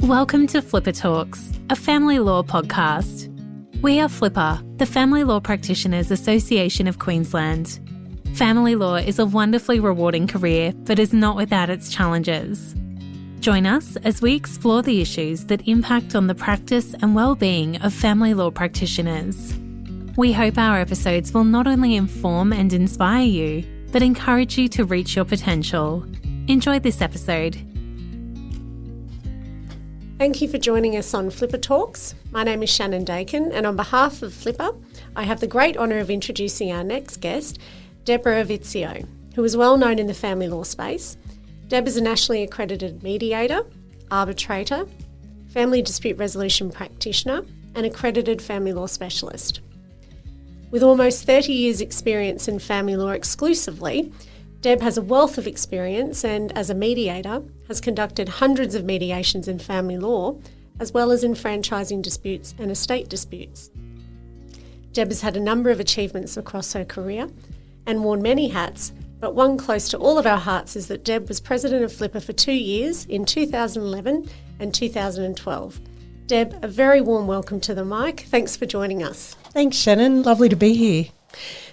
Welcome to Flipper Talks, a family law podcast. We are Flipper, the Family Law Practitioners Association of Queensland. Family law is a wonderfully rewarding career, but is not without its challenges. Join us as we explore the issues that impact on the practice and well-being of family law practitioners. We hope our episodes will not only inform and inspire you, but encourage you to reach your potential. Enjoy this episode. Thank you for joining us on Flipper Talks. My name is Shannon Dakin, and on behalf of Flipper, I have the great honour of introducing our next guest, Deborah Awyzio, who is well known in the family law space. Deb is a nationally accredited mediator, arbitrator, family dispute resolution practitioner, and accredited family law specialist. With almost 30 years' experience in family law exclusively, Deb has a wealth of experience and, as a mediator, has conducted hundreds of mediations in family law, as well as in franchising disputes and estate disputes. Deb has had a number of achievements across her career and worn many hats, but one close to all of our hearts is that Deb was president of FLPA for 2 years in 2011 and 2012. Deb, a very warm welcome to the mic. Thanks for joining us. Thanks, Shannon. Lovely to be here.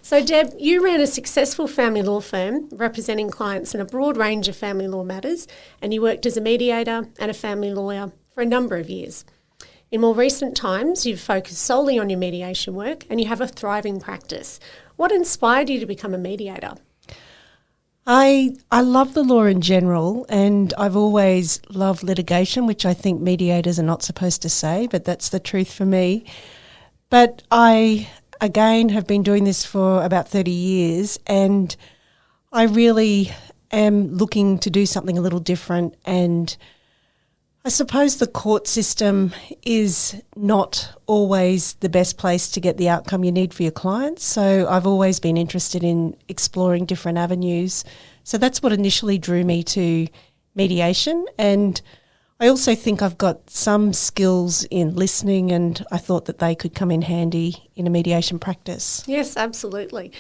So, Deb, you ran a successful family law firm representing clients in a broad range of family law matters, and you worked as a mediator and a family lawyer for a number of years. In more recent times, you've focused solely on your mediation work and you have a thriving practice. What inspired you to become a mediator? I love the law in general, and I've always loved litigation, which I think mediators are not supposed to say, but that's the truth for me. But I, again, have been doing this for about 30 years, and I really am looking to do something a little different. And I suppose the court system is not always the best place to get the outcome you need for your clients. So I've always been interested in exploring different avenues. So that's what initially drew me to mediation. And I also think I've got some skills in listening, and I thought that they could come in handy in a mediation practice. Yes, absolutely.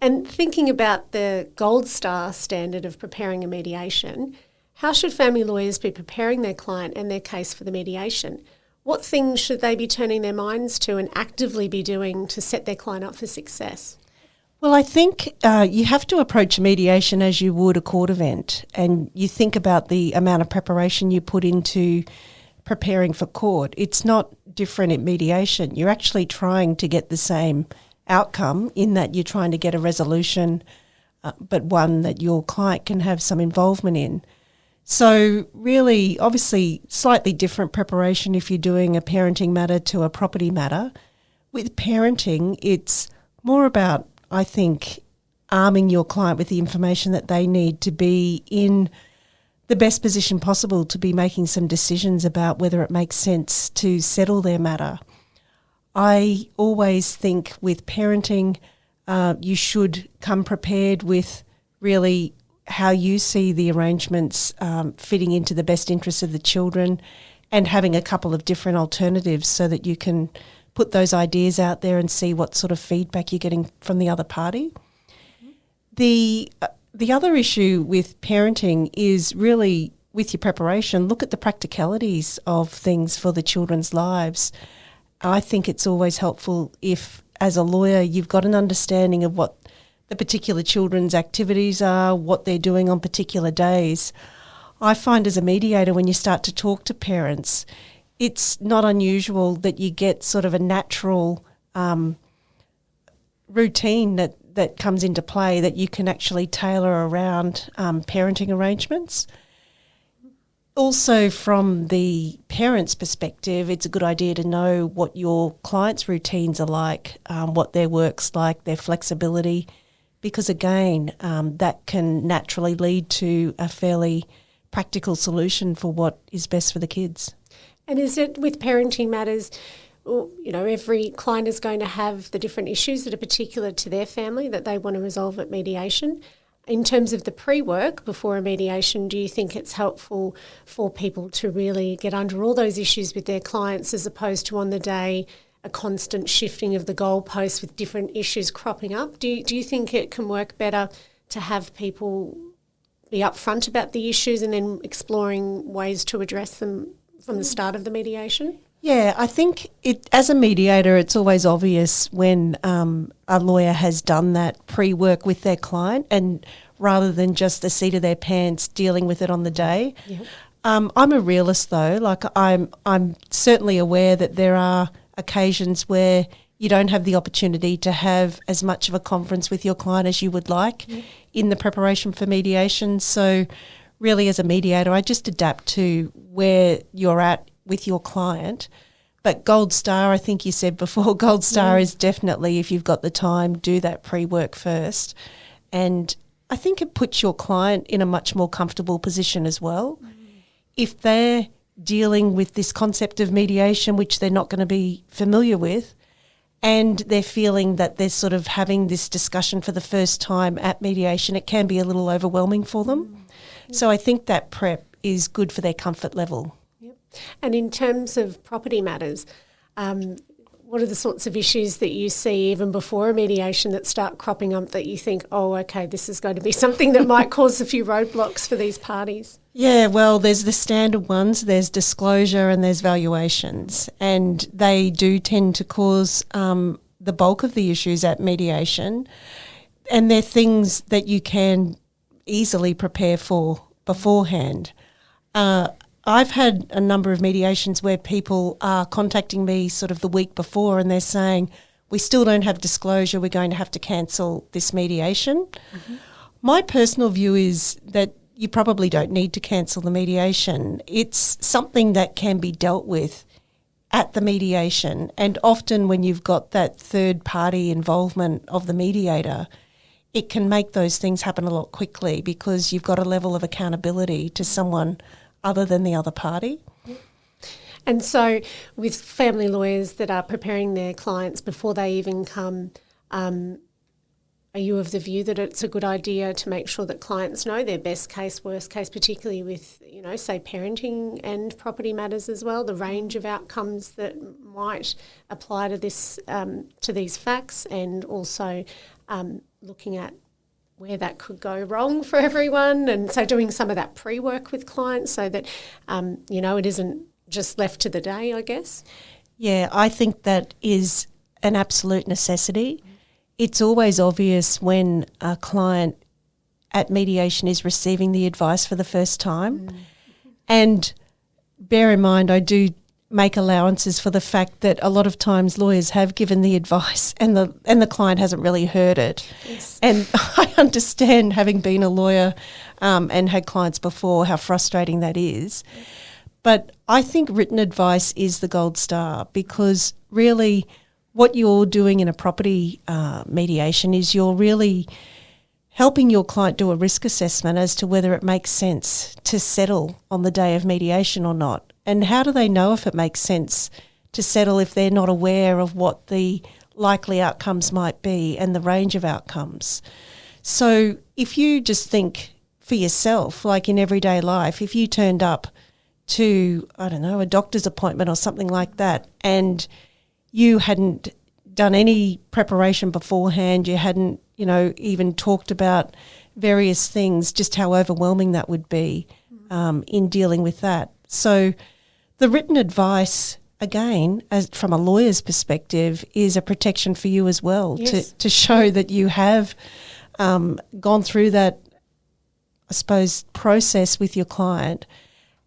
And thinking about the gold star standard of preparing a mediation, how should family lawyers be preparing their client and their case for the mediation? What things should they be turning their minds to and actively be doing to set their client up for success? Well, I think you have to approach mediation as you would a court event, and you think about the amount of preparation you put into preparing for court. It's not different at mediation. You're actually trying to get the same outcome in that you're trying to get a resolution, but one that your client can have some involvement in. So really, obviously, slightly different preparation if you're doing a parenting matter to a property matter. With parenting, it's more about, I think, arming your client with the information that they need to be in the best position possible to be making some decisions about whether it makes sense to settle their matter. I always think with parenting, you should come prepared with really how you see the arrangements fitting into the best interests of the children, and having a couple of different alternatives so that you can put those ideas out there and see what sort of feedback you're getting from the other party. The other issue with parenting is really, with your preparation, look at the practicalities of things for the children's lives. I think it's always helpful if, as a lawyer, you've got an understanding of what the particular children's activities are, what they're doing on particular days. I find as a mediator, when you start to talk to parents, it's not unusual that you get sort of a natural routine that comes into play that you can actually tailor around parenting arrangements. Also, from the parent's perspective, it's a good idea to know what your client's routines are like, what their work's like, their flexibility, because again, that can naturally lead to a fairly practical solution for what is best for the kids. And is it with parenting matters, every client is going to have the different issues that are particular to their family that they want to resolve at mediation? In terms of the pre-work before a mediation, do you think it's helpful for people to really get under all those issues with their clients as opposed to on the day a constant shifting of the goalposts with different issues cropping up? Do you think it can work better to have people be upfront about the issues and then exploring ways to address them from the start of the mediation? Yeah, I think as a mediator, it's always obvious when a lawyer has done that pre-work with their client, and rather than just the seat of their pants dealing with it on the day. Yeah. I'm a realist though. Like I'm certainly aware that there are occasions where you don't have the opportunity to have as much of a conference with your client as you would like in the preparation for mediation. So really as a mediator, I just adapt to where you're at with your client. But gold star, I think you said before, gold star is definitely, if you've got the time, do that pre-work first. And I think it puts your client in a much more comfortable position as well. If they're dealing with this concept of mediation, which they're not going to be familiar with, and they're feeling that they're sort of having this discussion for the first time at mediation, it can be a little overwhelming for them. So I think that prep is good for their comfort level. Yep. And in terms of property matters, what are the sorts of issues that you see even before a mediation that start cropping up that you think, oh, okay, this is going to be something that might cause a few roadblocks for these parties? Yeah, well, there's the standard ones, there's disclosure and there's valuations, and they do tend to cause the bulk of the issues at mediation, and they're things that you can easily prepare for beforehand. I've had a number of mediations where people are contacting me sort of the week before and they're saying, we still don't have disclosure, we're going to have to cancel this mediation. My personal view is that you probably don't need to cancel the mediation. It's something that can be dealt with at the mediation, and often when you've got that third party involvement of the mediator, it can make those things happen a lot quickly because you've got a level of accountability to someone other than the other party. And so with family lawyers that are preparing their clients before they even come, are you of the view that it's a good idea to make sure that clients know their best case, worst case, particularly with, say parenting and property matters as well, the range of outcomes that might apply to this, to these facts, and also looking at where that could go wrong for everyone, and so doing some of that pre-work with clients so that, it isn't just left to the day, I guess? Yeah, I think that is an absolute necessity. It's always obvious when a client at mediation is receiving the advice for the first time. And bear in mind, I do make allowances for the fact that a lot of times lawyers have given the advice and the client hasn't really heard it. Yes. And I understand, having been a lawyer and had clients before, how frustrating that is. But I think written advice is the gold star, because really what you're doing in a property mediation is you're really helping your client do a risk assessment as to whether it makes sense to settle on the day of mediation or not. And how do they know if it makes sense to settle if they're not aware of what the likely outcomes might be and the range of outcomes? So if you just think for yourself, like in everyday life, if you turned up to, a doctor's appointment or something like that, and you hadn't done any preparation beforehand, you hadn't, even talked about various things, just how overwhelming that would be in dealing with that. So the written advice, again, as from a lawyer's perspective, is a protection for you as well, yes, to show that you have gone through that, I suppose, process with your client.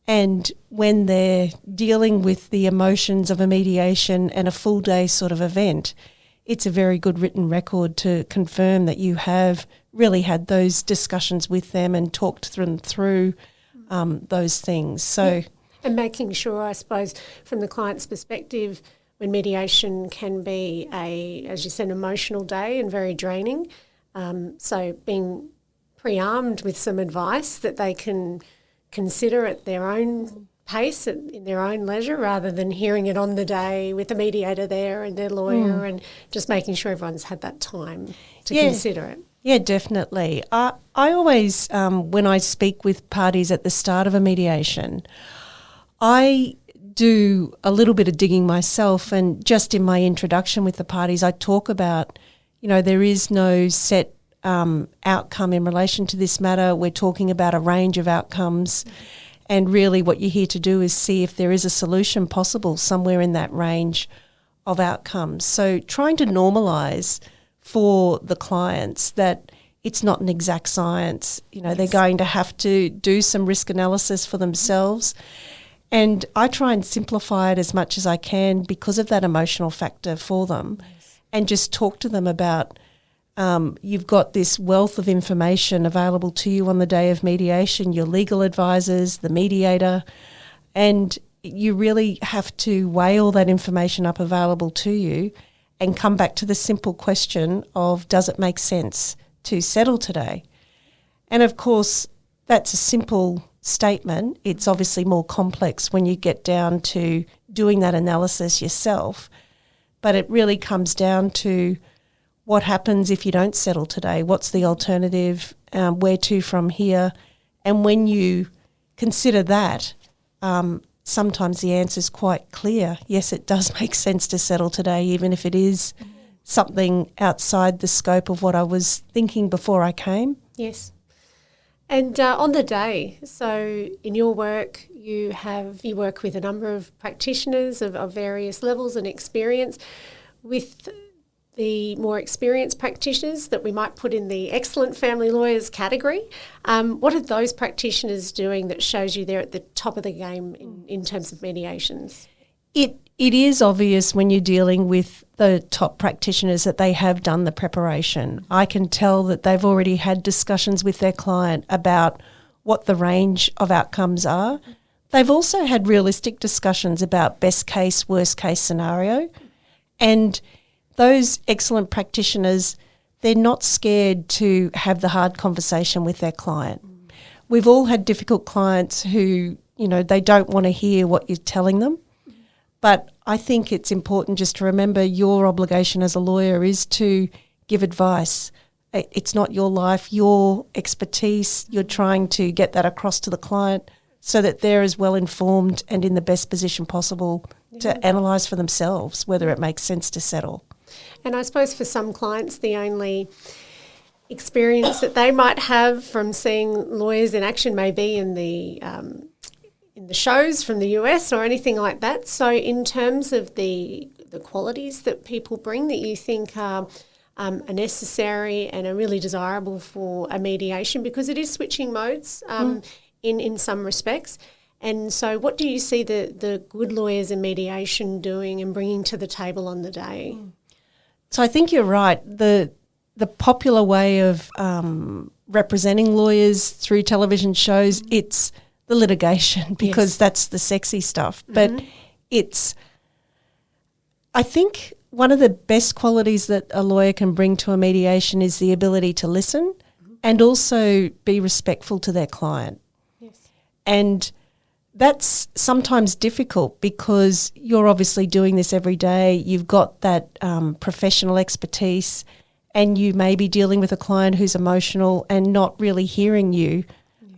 And when they're dealing with the emotions of a mediation and a full day sort of event, it's a very good written record to confirm that you have really had those discussions with them and talked them through those things. So, and making sure, I suppose, from the client's perspective, when mediation can be as you said, emotional day and very draining, so being pre-armed with some advice that they can consider at their own pace, in their own leisure, rather than hearing it on the day with the mediator there and their lawyer, and just making sure everyone's had that time to consider it. Yeah, definitely. I always, when I speak with parties at the start of a mediation, I do a little bit of digging myself, and just in my introduction with the parties, I talk about, there is no set outcome in relation to this matter. We're talking about a range of outcomes, And really what you're here to do is see if there is a solution possible somewhere in that range of outcomes. So trying to normalise for the clients that it's not an exact science. They're going to have to do some risk analysis for themselves. And I try and simplify it as much as I can because of that emotional factor for them, and just talk to them about you've got this wealth of information available to you on the day of mediation, your legal advisors, the mediator, and you really have to weigh all that information up available to you and come back to the simple question of, does it make sense to settle today? And of course, that's a simple statement. It's obviously more complex when you get down to doing that analysis yourself, but it really comes down to what happens if you don't settle today? What's the alternative? Where to from here? And when you consider that, sometimes the answer is quite clear. Yes, it does make sense to settle today, even if it is something outside the scope of what I was thinking before I came. Yes. And on the day, so in your work, you work with a number of practitioners of various levels and experience. With the more experienced practitioners that we might put in the excellent family lawyers category, what are those practitioners doing that shows you they're at the top of the game in terms of mediations? It is obvious when you're dealing with the top practitioners that they have done the preparation. I can tell that they've already had discussions with their client about what the range of outcomes are. They've also had realistic discussions about best case, worst case scenario. And those excellent practitioners, they're not scared to have the hard conversation with their client. We've all had difficult clients who, they don't want to hear what you're telling them. But I think it's important just to remember your obligation as a lawyer is to give advice. It's not your life, your expertise. You're trying to get that across to the client so that they're as well informed and in the best position possible to analyse for themselves whether it makes sense to settle. And I suppose for some clients, the only experience that they might have from seeing lawyers in action may be in the shows from the US or anything like that. So in terms of the qualities that people bring that you think are necessary and are really desirable for a mediation, because it is switching modes in some respects. And so what do you see the good lawyers in mediation doing and bringing to the table on the day? So I think you're right. The popular way of representing lawyers through television shows, it's the litigation because that's the sexy stuff. But I think one of the best qualities that a lawyer can bring to a mediation is the ability to listen and also be respectful to their client. Yes. And that's sometimes difficult because you're obviously doing this every day. You've got that professional expertise and you may be dealing with a client who's emotional and not really hearing you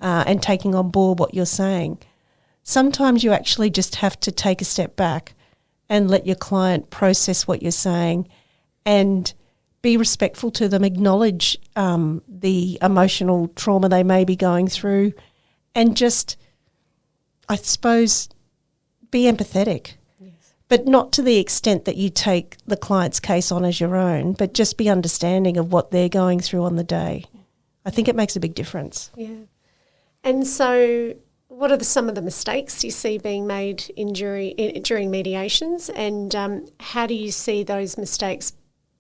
and taking on board what you're saying. Sometimes you actually just have to take a step back and let your client process what you're saying and be respectful to them, acknowledge the emotional trauma they may be going through and just, I suppose, be empathetic. Yes. But not to the extent that you take the client's case on as your own, but just be understanding of what they're going through on the day. I think it makes a big difference. Yeah. And so what are some of the mistakes you see being made during mediations, and how do you see those mistakes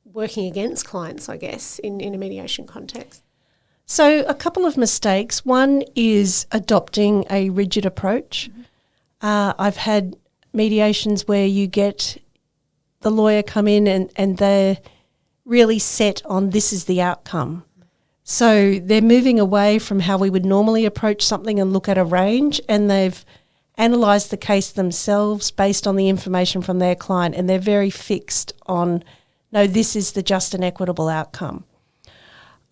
working against clients, I guess, in a mediation context? So a couple of mistakes. One is adopting a rigid approach. I've had mediations where you get the lawyer come in and they're really set on this is the outcome. So they're moving away from how we would normally approach something and look at a range, and they've analysed the case themselves based on the information from their client, and they're very fixed on, no, this is the just and equitable outcome.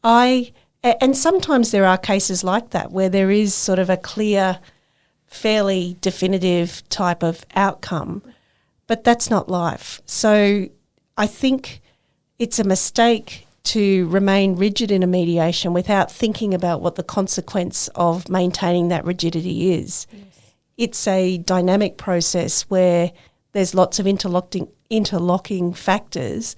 And sometimes there are cases like that where there is sort of a clear, fairly definitive type of outcome, but that's not life. So I think it's a mistake to remain rigid in a mediation without thinking about what the consequence of maintaining that rigidity is. Yes. it's a dynamic process where there's lots of interlocking factors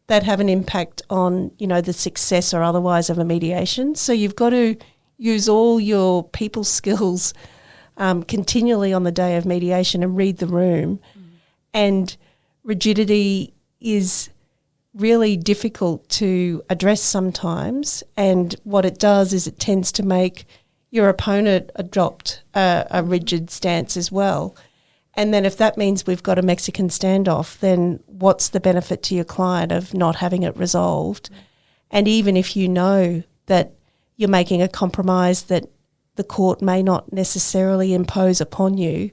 that have an impact on, the success or otherwise of a mediation. So you've got to use all your people skills continually on the day of mediation and read the room. And rigidity is really difficult to address sometimes, and what it does is it tends to make your opponent adopt a rigid stance as well. And then if that means we've got a Mexican standoff, then what's the benefit to your client of not having it resolved? And even if you know that you're making a compromise that the court may not necessarily impose upon you,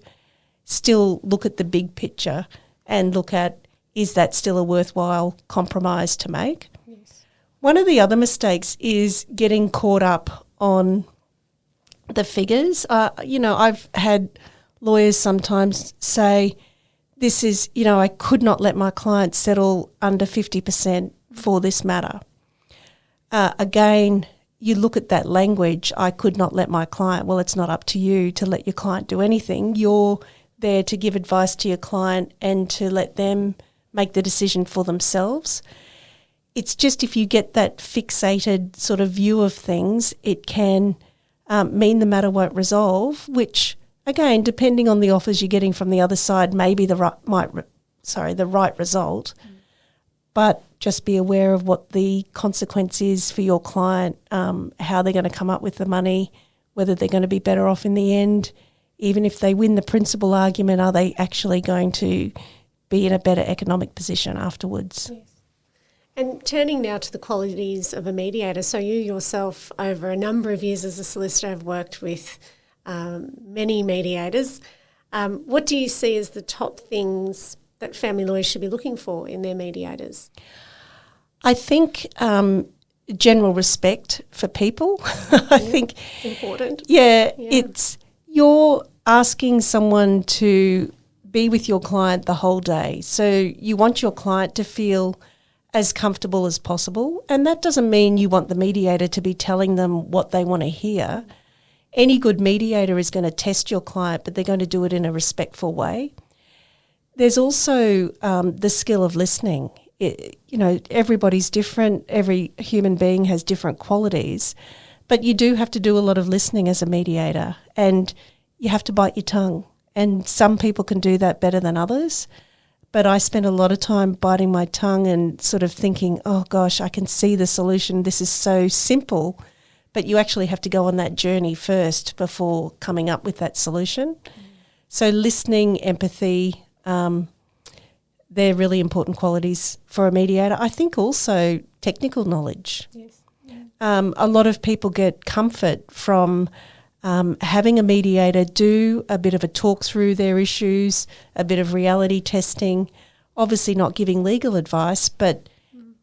still look at the big picture and look at, is that still a worthwhile compromise to make? Yes. One of the other mistakes is getting caught up on the figures. I've had lawyers sometimes say, this is, I could not let my client settle under 50% for this matter. Again, you look at that language, I could not let my client, well, it's not up to you to let your client do anything. You're there to give advice to your client and to let them make the decision for themselves. It's just if you get that fixated sort of view of things, it can mean the matter won't resolve, which, again, depending on the offers you're getting from the other side, may be the right result. But just be aware of what the consequence is for your client, how they're going to come up with the money, whether they're going to be better off in the end. Even if they win the principal argument, are they actually going to be in a better economic position afterwards? Yes. And turning now to the qualities of a mediator, so you yourself over a number of years as a solicitor have worked with many mediators. What do you see as the top things that family lawyers should be looking for in their mediators? I think general respect for people. I think it's important. It's you're asking someone to be with your client the whole day. So you want your client to feel as comfortable as possible. And that doesn't mean you want the mediator to be telling them what they want to hear. Any good mediator is going to test your client, but they're going to do it in a respectful way. There's also the skill of listening. Everybody's different. Every human being has different qualities. But you do have to do a lot of listening as a mediator, and you have to bite your tongue. And some people can do that better than others. But I spent a lot of time biting my tongue and sort of thinking, oh, gosh, I can see the solution. This is so simple. But you actually have to go on that journey first before coming up with that solution. So listening, empathy, they're really important qualities for a mediator. I think also technical knowledge. Yes. A lot of people get comfort from having a mediator do a bit of a talk through their issues, a bit of reality testing, obviously not giving legal advice, but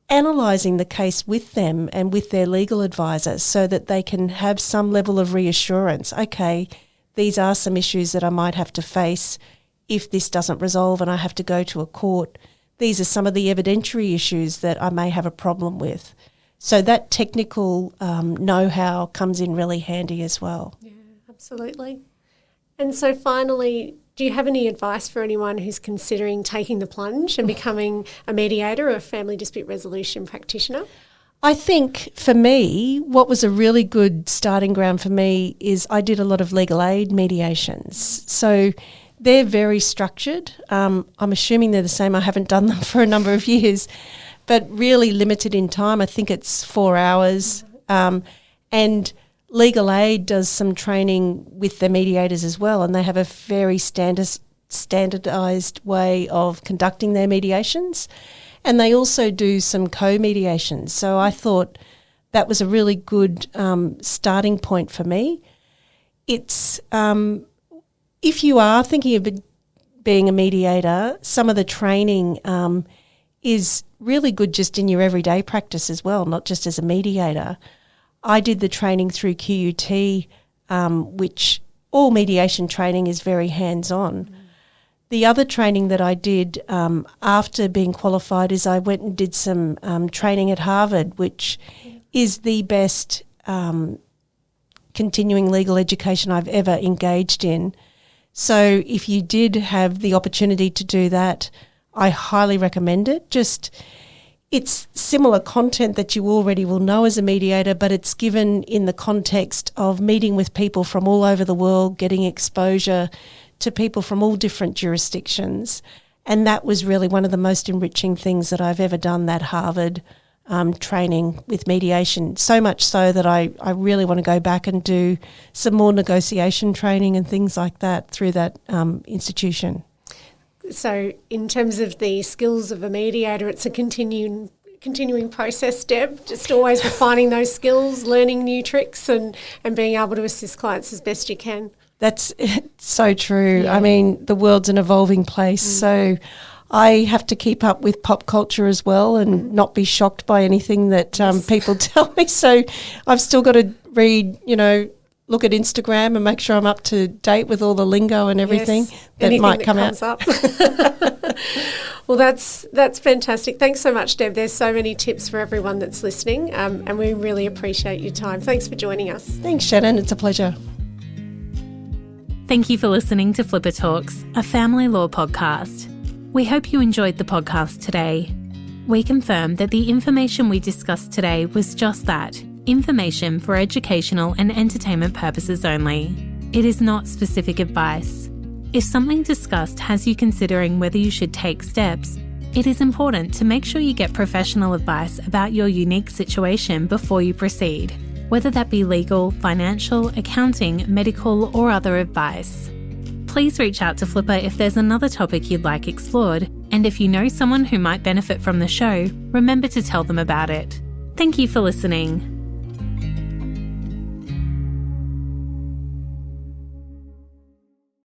analysing the case with them and with their legal advisor so that they can have some level of reassurance. Okay, these are some issues that I might have to face if this doesn't resolve and I have to go to a court. These are some of the evidentiary issues that I may have a problem with. So that technical know-how comes in really handy as well. Yeah, absolutely. And so finally, do you have any advice for anyone who's considering taking the plunge and becoming a mediator or a family dispute resolution practitioner? I think for me, what was a really good starting ground for me is I did a lot of legal aid mediations. So they're very structured. I'm assuming they're the same. I haven't done them for a number of years, but really limited in time. I think it's 4 hours. And legal aid does some training with their mediators as well, and they have a very standardised way of conducting their mediations. And they also do some co-mediations. So I thought that was a really good starting point for me. It's if you are thinking of being a mediator, some of the training is really good just in your everyday practice as well, not just as a mediator. I did the training through QUT, which all mediation training is very hands-on. The other training that I did after being qualified is I went and did some training at Harvard, which is the best continuing legal education I've ever engaged in. So if you did have the opportunity to do that, I highly recommend it. It's similar content that you already will know as a mediator, but it's given in the context of meeting with people from all over the world, getting exposure to people from all different jurisdictions. And that was really one of the most enriching things that I've ever done, that Harvard training with mediation, so much so that I really want to go back and do some more negotiation training and things like that through that institution. So in terms of the skills of a mediator, it's a continuing process, Deb, just always refining those skills, learning new tricks and being able to assist clients as best you can. That's so true. Yeah. I mean, the world's an evolving place, so I have to keep up with pop culture as well and not be shocked by anything that people tell me. So I've still got to read, look at Instagram and make sure I'm up to date with all the lingo and everything that might come out. Up. Well, that's fantastic. Thanks so much, Deb. There's so many tips for everyone that's listening, and we really appreciate your time. Thanks for joining us. Thanks, Shannon. It's a pleasure. Thank you for listening to Flipper Talks, a family law podcast. We hope you enjoyed the podcast today. We confirm that the information we discussed today was just that, information for educational and entertainment purposes only. It is not specific advice. If something discussed has you considering whether you should take steps, it is important to make sure you get professional advice about your unique situation before you proceed, whether that be legal, financial, accounting, medical, or other advice. Please reach out to Flipper if there's another topic you'd like explored, and if you know someone who might benefit from the show, remember to tell them about it. Thank you for listening.